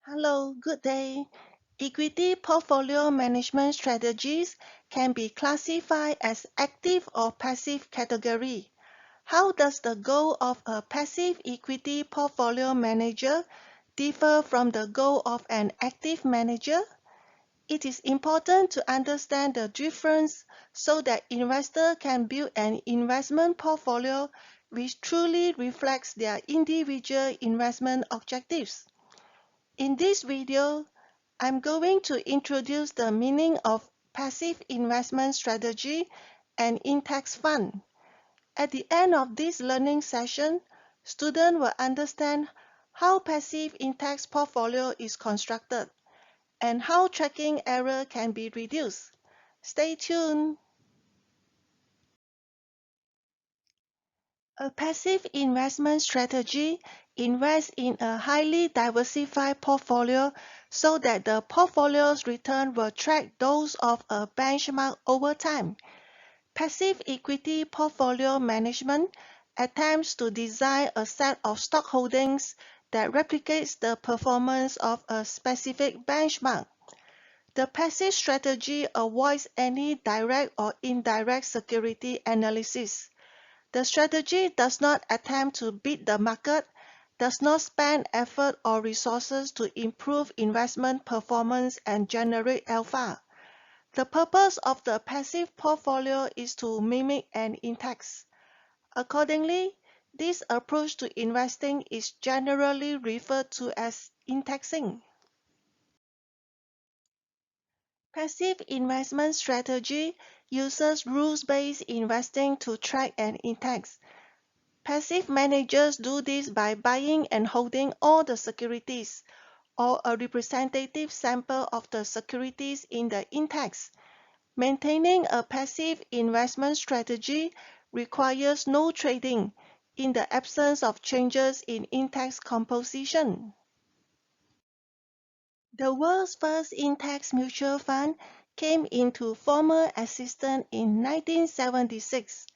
Hello, good day. Equity portfolio management strategies can be classified as active or passive category. How does the goal of a passive equity portfolio manager differ from the goal of an active manager? It is important to understand the difference so that investors can build an investment portfolio which truly reflects their individual investment objectives. In this video, I'm going to introduce the meaning of passive investment strategy and index fund. At the end of this learning session, students will understand how passive index portfolio is constructed and how tracking error can be reduced. Stay tuned. A passive investment strategy invests in a highly diversified portfolio so that the portfolio's return will track those of a benchmark over time. Passive equity portfolio management attempts to design a set of stock holdings that replicates the performance of a specific benchmark. The passive strategy avoids any direct or indirect security analysis. The strategy does not attempt to beat the market, does not spend effort or resources to improve investment performance and generate alpha. The purpose of the passive portfolio is to mimic an index. Accordingly, this approach to investing is generally referred to as indexing. Passive investment strategy uses rules-based investing to track an index. Passive managers do this by buying and holding all the securities or a representative sample of the securities in the index. Maintaining a passive investment strategy requires no trading in the absence of changes in index composition. The world's first index mutual fund came into formal existence in 1976.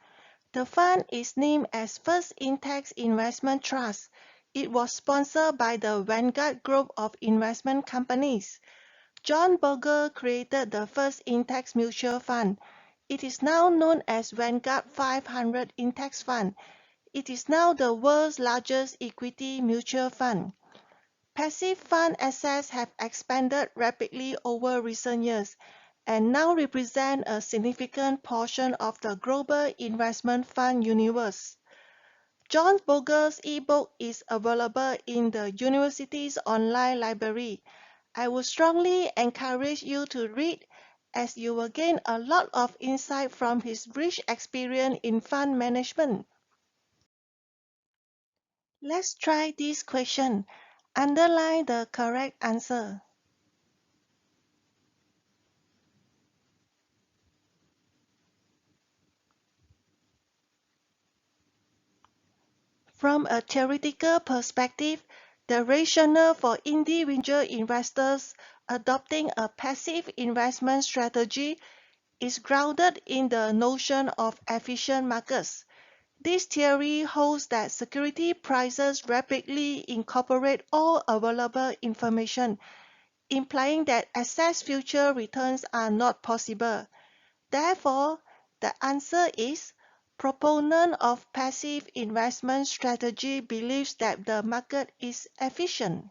The fund is named as First Index Investment Trust. It was sponsored by the Vanguard Group of investment companies. John Bogle created the first index mutual fund. It is now known as Vanguard 500 Index Fund. It is now the world's largest equity mutual fund. Passive fund assets have expanded rapidly over recent years and now represent a significant portion of the global investment fund universe. John Bogle's ebook is available in the university's online library. I would strongly encourage you to read as you will gain a lot of insight from his rich experience in fund management. Let's try this question. Underline the correct answer. From a theoretical perspective, the rationale for individual investors adopting a passive investment strategy is grounded in the notion of efficient markets. This theory holds that security prices rapidly incorporate all available information, implying that excess future returns are not possible. Therefore, the answer is proponent of passive investment strategy believes that the market is efficient.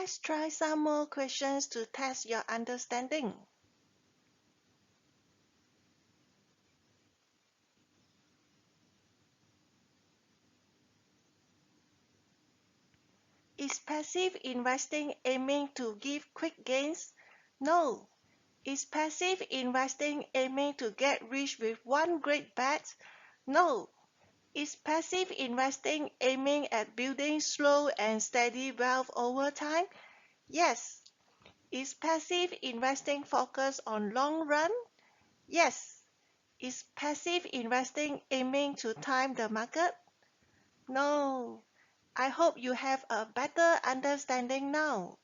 Let's try some more questions to test your understanding. Is passive investing aiming to give quick gains? No. Is passive investing aiming to get rich with one great bet? No. Is passive investing aiming at building slow and steady wealth over time? Yes. Is passive investing focused on long run? Yes. Is passive investing aiming to time the market? No. I hope you have a better understanding now.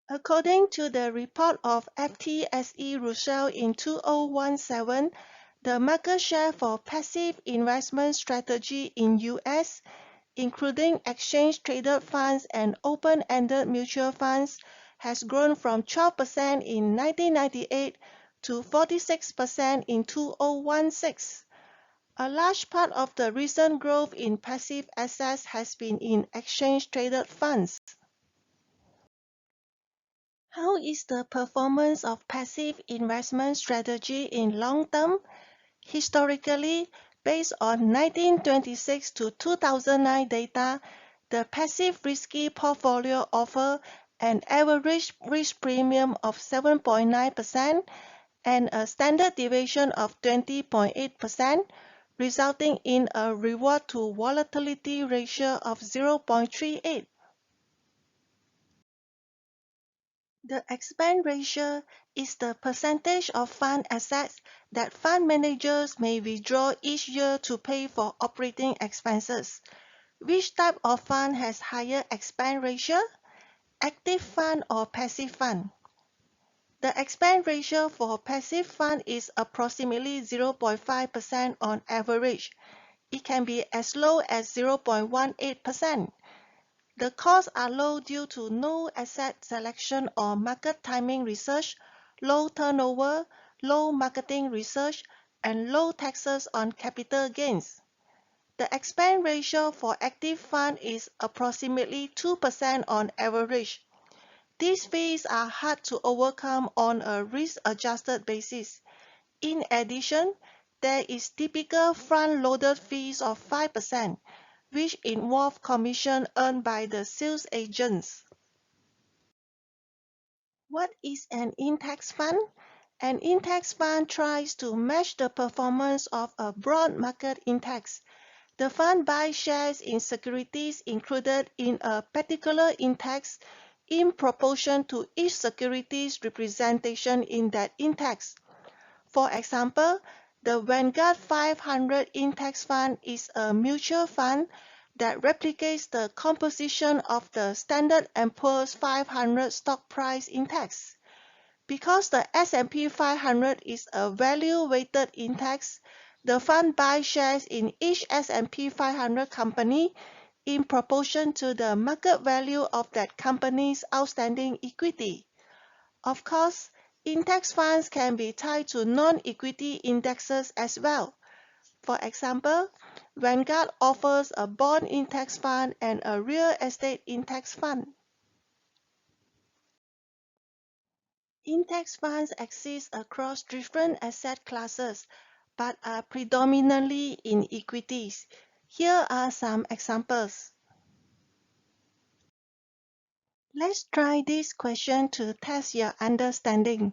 According to the report of FTSE Russell in 2017, the market share for passive investment strategy in US, including exchange-traded funds and open-ended mutual funds, has grown from 12% in 1998 to 46% in 2016. A large part of the recent growth in passive assets has been in exchange-traded funds. How is the performance of passive investment strategy in long term? Historically, based on 1926 to 2009 data, the passive risky portfolio offers an average risk premium of 7.9% and a standard deviation of 20.8%, resulting in a reward to volatility ratio of 0.38. The expense ratio is the percentage of fund assets that fund managers may withdraw each year to pay for operating expenses. Which type of fund has higher expense ratio? Active fund or passive fund? The expense ratio for passive fund is approximately 0.5% on average. It can be as low as 0.18%. The costs are low due to no asset selection or market timing research, low turnover, low marketing research, and low taxes on capital gains. The expense ratio for active fund is approximately 2% on average. These fees are hard to overcome on a risk-adjusted basis. In addition, there is typical front-loaded fees of 5%, which involve commission earned by the sales agents. What is an index fund? An index fund tries to match the performance of a broad market index. The fund buys shares in securities included in a particular index in proportion to each security's representation in that index. For example, the Vanguard 500 Index Fund is a mutual fund that replicates the composition of the Standard & Poor's 500 stock price index. Because the S&P 500 is a value-weighted index, the fund buys shares in each S&P 500 company in proportion to the market value of that company's outstanding equity. Of course, index funds can be tied to non-equity indexes as well. For example, Vanguard offers a bond index fund and a real estate index fund. Index funds exist across different asset classes, but are predominantly in equities. Here are some examples. Let's try this question to test your understanding.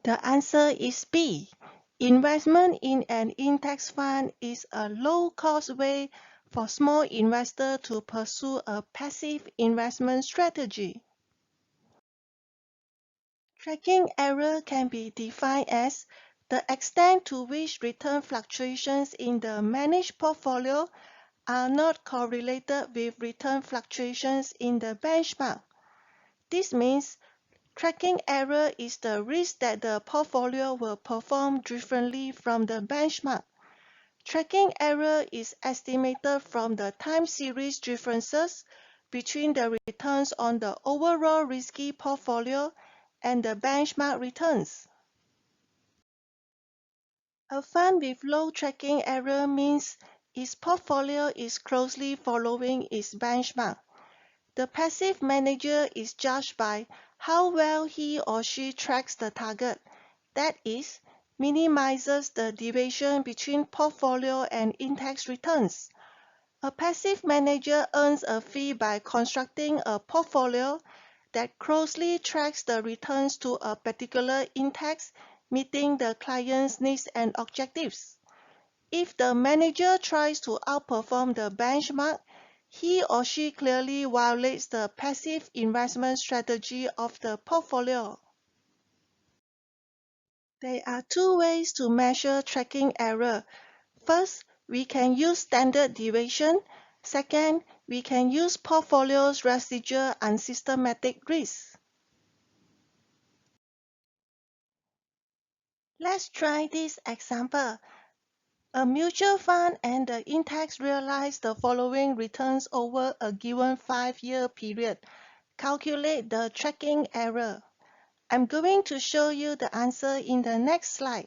The answer is B. Investment in an index fund is a low-cost way for small investors to pursue a passive investment strategy. Tracking error can be defined as the extent to which return fluctuations in the managed portfolio are not correlated with return fluctuations in the benchmark. This means tracking error is the risk that the portfolio will perform differently from the benchmark. Tracking error is estimated from the time series differences between the returns on the overall risky portfolio and the benchmark returns. A fund with low tracking error means its portfolio is closely following its benchmark. The passive manager is judged by how well he or she tracks the target, that is, minimizes the deviation between portfolio and index returns. A passive manager earns a fee by constructing a portfolio that closely tracks the returns to a particular index, meeting the client's needs and objectives. If the manager tries to outperform the benchmark, he or she clearly violates the passive investment strategy of the portfolio. There are two ways to measure tracking error. First, we can use standard deviation. Second, we can use portfolio's residual unsystematic risk. Let's try this example. A mutual fund and the index realize the following returns over a given 5-year period. Calculate the tracking error. I'm going to show you the answer in the next slide.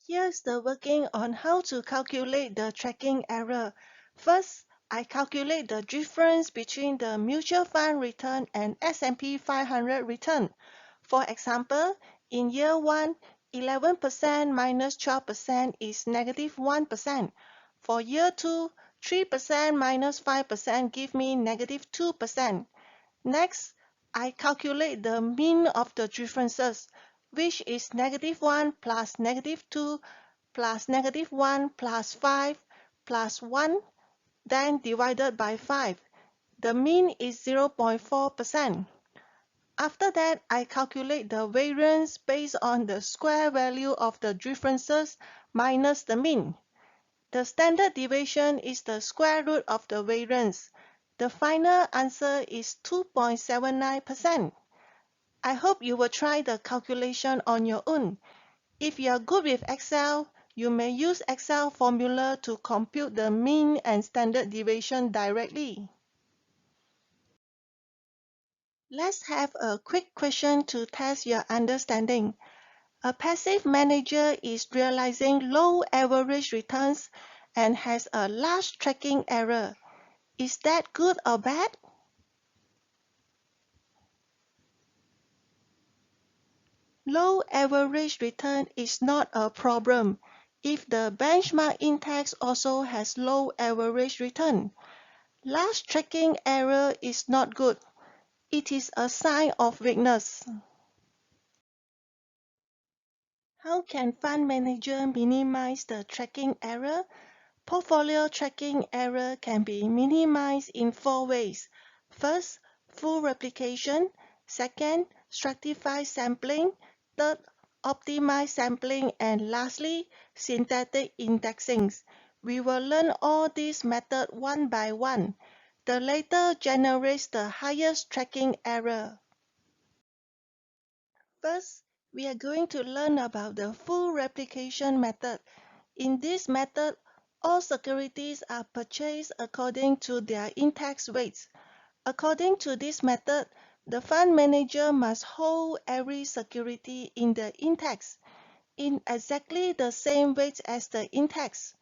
Here's the working on how to calculate the tracking error. First, I calculate the difference between the mutual fund return and S&P 500 return. For example, in year 1, 11% minus 12% is negative 1%. For year 2, 3% minus 5% give me negative 2%. Next, I calculate the mean of the differences, which is negative 1 plus negative 2 plus negative 1 plus 5 plus 1, then divided by 5. The mean is 0.4%. After that, I calculate the variance based on the square value of the differences minus the mean. The standard deviation is the square root of the variance. The final answer is 2.79%. I hope you will try the calculation on your own. If you are good with Excel, you may use Excel formula to compute the mean and standard deviation directly. Let's have a quick question to test your understanding. A passive manager is realizing low average returns and has a large tracking error. Is that good or bad? Low average return is not a problem if the benchmark index also has low average return. Large tracking error is not good. It is a sign of weakness. How can fund manager minimize the tracking error? Portfolio tracking error can be minimized in 4 ways. First, full replication. Second, stratified sampling. Third, optimized sampling. And lastly, synthetic indexing. We will learn all these methods one by one. The latter generates the highest tracking error. First, we are going to learn about the full replication method. In this method, all securities are purchased according to their index weights. According to this method, the fund manager must hold every security in the index in exactly the same weight as the index.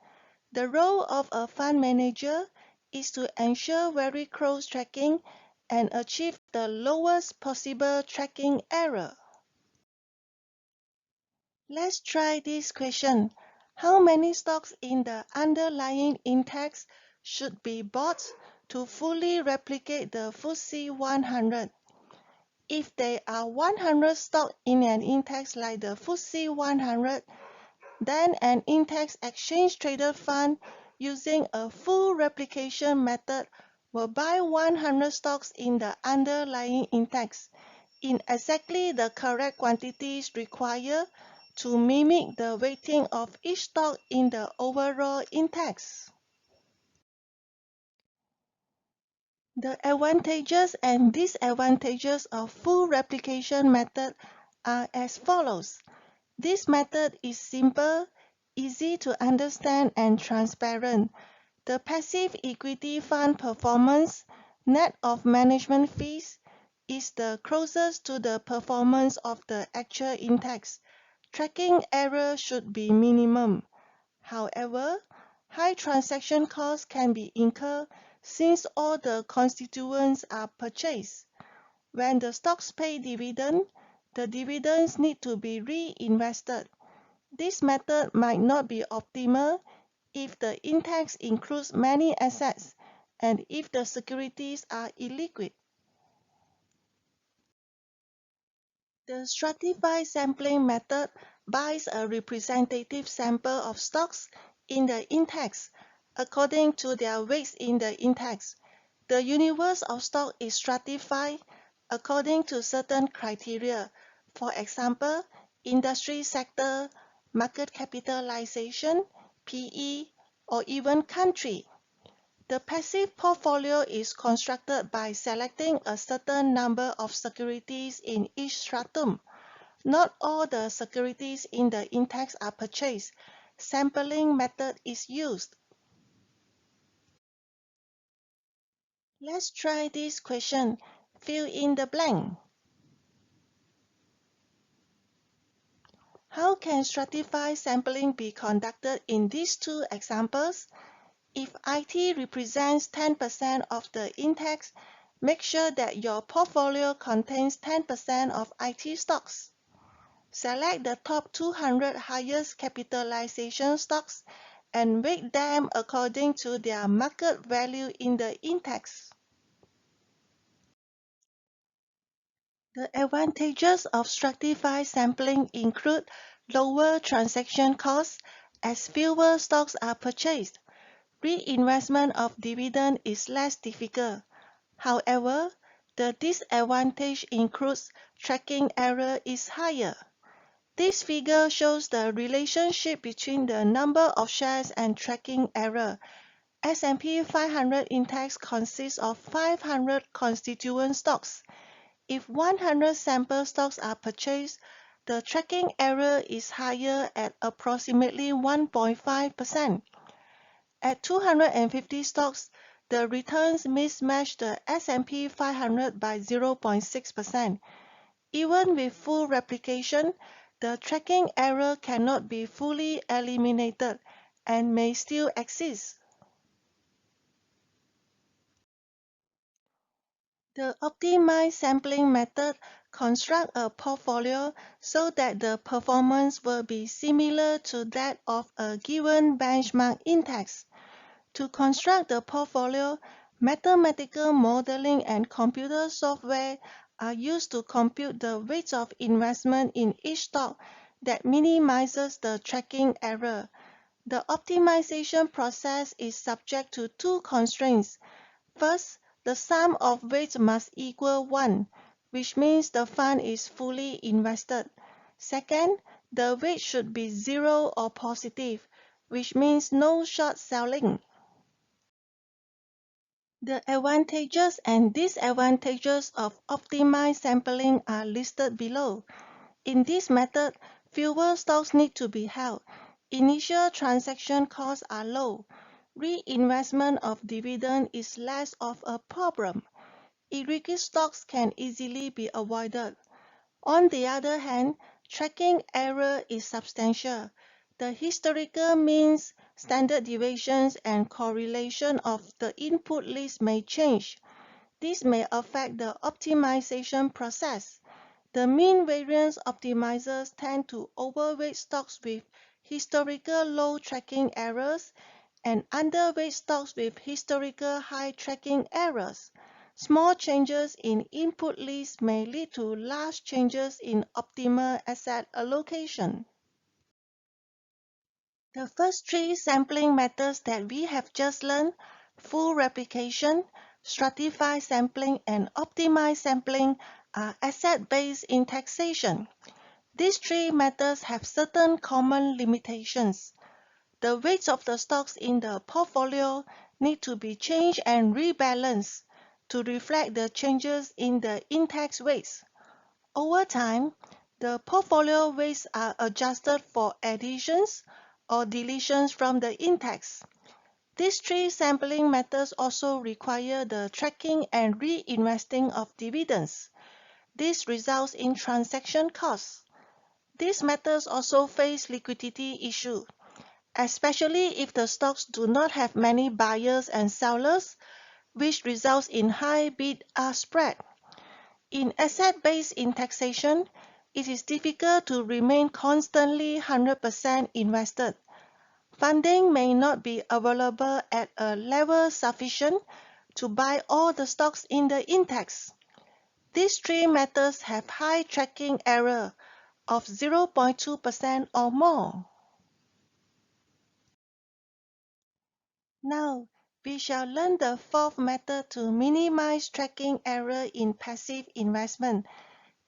The role of a fund manager is to ensure very close tracking and achieve the lowest possible tracking error. Let's try this question. How many stocks in the underlying index should be bought to fully replicate the FTSE 100? If there are 100 stocks in an index like the FTSE 100, then an index exchange traded fund using a full replication method will buy 100 stocks in the underlying index in exactly the correct quantities required to mimic the weighting of each stock in the overall index. The advantages and disadvantages of full replication method are as follows. This method is simple, easy to understand and transparent. The passive equity fund performance, net of management fees, is the closest to the performance of the actual index. Tracking error should be minimum. However, high transaction costs can be incurred since all the constituents are purchased. When the stocks pay dividend, the dividends need to be reinvested. This method might not be optimal if the index includes many assets and if the securities are illiquid. The stratified sampling method buys a representative sample of stocks in the index according to their weights in the index. The universe of stock is stratified according to certain criteria, for example, industry sector, market capitalization, PE, or even country. The passive portfolio is constructed by selecting a certain number of securities in each stratum. Not all the securities in the index are purchased. Sampling method is used. Let's try this question. Fill in the blank. How can stratified sampling be conducted in these two examples? If IT represents 10% of the index, make sure that your portfolio contains 10% of IT stocks. Select the top 200 highest capitalization stocks and weight them according to their market value in the index. The advantages of stratified sampling include lower transaction costs as fewer stocks are purchased. Reinvestment of dividend is less difficult. However, the disadvantage includes tracking error is higher. This figure shows the relationship between the number of shares and tracking error. S&P 500 index consists of 500 constituent stocks. If 100 sample stocks are purchased, the tracking error is higher at approximately 1.5%. At 250 stocks, the returns mismatch the S&P 500 by 0.6%. Even with full replication, the tracking error cannot be fully eliminated and may still exist. The optimized sampling method constructs a portfolio so that the performance will be similar to that of a given benchmark index. To construct the portfolio, mathematical modeling and computer software are used to compute the weights of investment in each stock that minimizes the tracking error. The optimization process is subject to two constraints. First, the sum of weights must equal 1, which means the fund is fully invested. Second, the weight should be 0 or positive, which means no short selling. The advantages and disadvantages of optimized sampling are listed below. In this method, fewer stocks need to be held. Initial transaction costs are low. Reinvestment of dividend is less of a problem. Illiquid stocks can easily be avoided. On the other hand, tracking error is substantial. The historical means, standard deviations, and correlation of the input list may change. This may affect the optimization process. The mean variance optimizers tend to overweight stocks with historical low tracking errors and underweight stocks with historical high tracking errors. Small changes in input lists may lead to large changes in optimal asset allocation. The first three sampling methods that we have just learned, full replication, stratified sampling, and optimized sampling, are asset-based indexation. These three methods have certain common limitations. The weights of the stocks in the portfolio need to be changed and rebalanced to reflect the changes in the index weights. Over time, the portfolio weights are adjusted for additions or deletions from the index. These three sampling methods also require the tracking and reinvesting of dividends. This results in transaction costs. These methods also face liquidity issues, especially if the stocks do not have many buyers and sellers, which results in high bid-ask spread. In asset-based indexation, it is difficult to remain constantly 100% invested. Funding may not be available at a level sufficient to buy all the stocks in the index. These three methods have high tracking error of 0.2% or more. Now, we shall learn the fourth method to minimize tracking error in passive investment.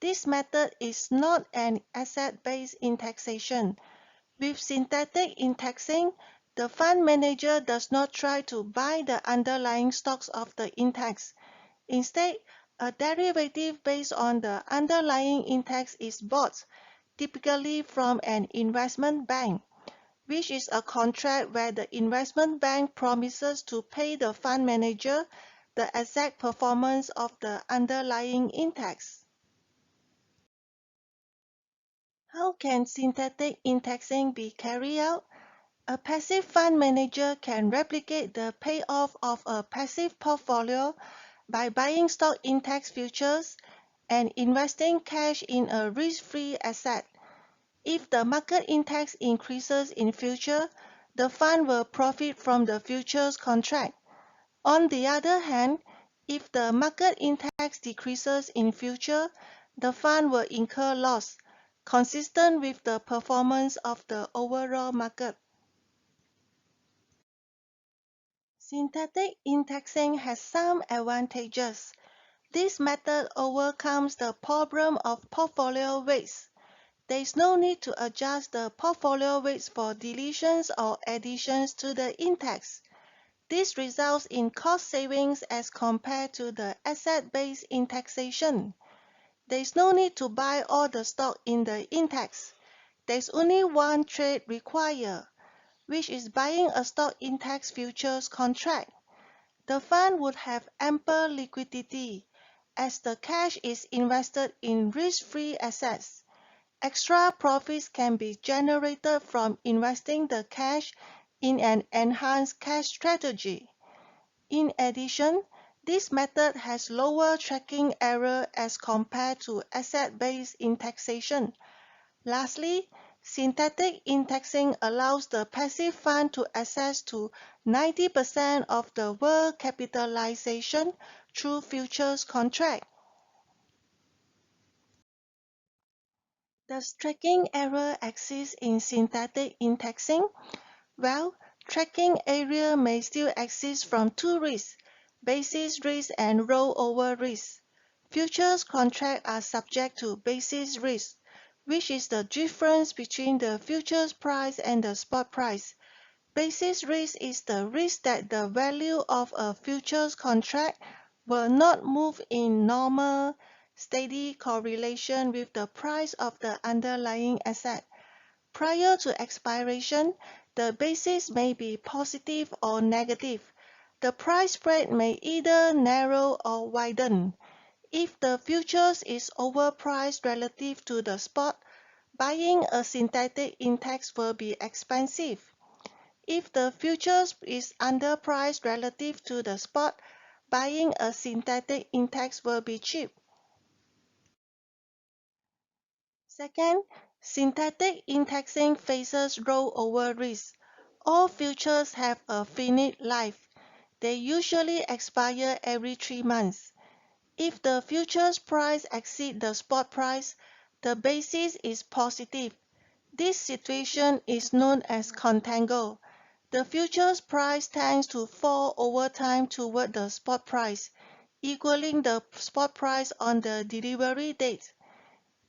This method is not an asset-based indexation. With synthetic indexing, the fund manager does not try to buy the underlying stocks of the index. Instead, a derivative based on the underlying index is bought, typically from an investment bank, which is a contract where the investment bank promises to pay the fund manager the exact performance of the underlying index. How can synthetic indexing be carried out? A passive fund manager can replicate the payoff of a passive portfolio by buying stock index futures and investing cash in a risk-free asset. If the market index increases in future, the fund will profit from the futures contract. On the other hand, if the market index decreases in future, the fund will incur loss, consistent with the performance of the overall market. Synthetic indexing has some advantages. This method overcomes the problem of portfolio weights. There is no need to adjust the portfolio weights for deletions or additions to the index. This results in cost savings as compared to the asset-based indexation. There is no need to buy all the stock in the index. There is only one trade required, which is buying a stock index futures contract. The fund would have ample liquidity, as the cash is invested in risk-free assets. Extra profits can be generated from investing the cash in an enhanced cash strategy. In addition, this method has lower tracking error as compared to asset-based indexation. Lastly, synthetic indexing allows the passive fund to access to 90% of the world capitalization through futures contract. Does tracking error exist in synthetic indexing? Well, tracking error may still exist from two risks: basis risk and rollover risk. Futures contracts are subject to basis risk, which is the difference between the futures price and the spot price. Basis risk is the risk that the value of a futures contract will not move in normal, steady correlation with the price of the underlying asset. Prior to expiration, the basis may be positive or negative. The price spread may either narrow or widen. If the futures is overpriced relative to the spot, buying a synthetic index will be expensive. If the futures is underpriced relative to the spot, buying a synthetic index will be cheap. Second, synthetic indexing faces rollover risk. All futures have a finite life. They usually expire every 3 months. If the futures price exceeds the spot price, the basis is positive. This situation is known as contango. The futures price tends to fall over time toward the spot price, equaling the spot price on the delivery date.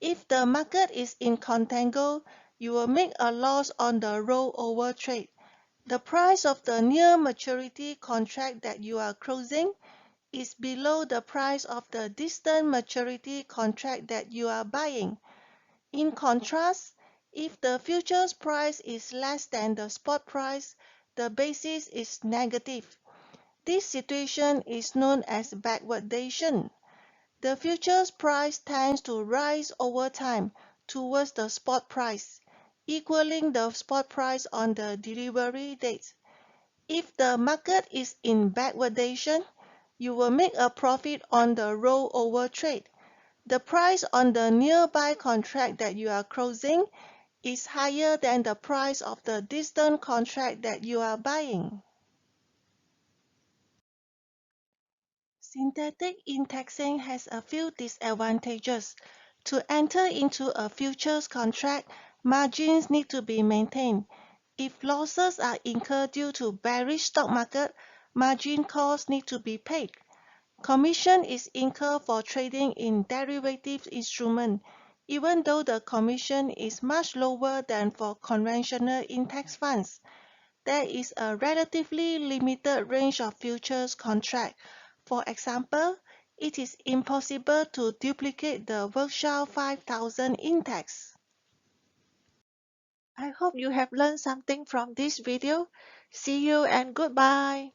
If the market is in contango, you will make a loss on the rollover trade. The price of the near maturity contract that you are closing is below the price of the distant maturity contract that you are buying. In contrast, if the futures price is less than the spot price, the basis is negative. This situation is known as backwardation. The futures price tends to rise over time towards the spot price, equaling the spot price on the delivery date. If the market is in backwardation, you will make a profit on the rollover trade. The price on the nearby contract that you are closing is higher than the price of the distant contract that you are buying. Synthetic indexing has a few disadvantages. To enter into a futures contract, margins need to be maintained. If losses are incurred due to bearish stock market, margin calls need to be paid. Commission is incurred for trading in derivative instruments, even though the commission is much lower than for conventional index funds. There is a relatively limited range of futures contracts. For example, it is impossible to duplicate the Berkshire 5000 index. I hope you have learned something from this video. See you and goodbye.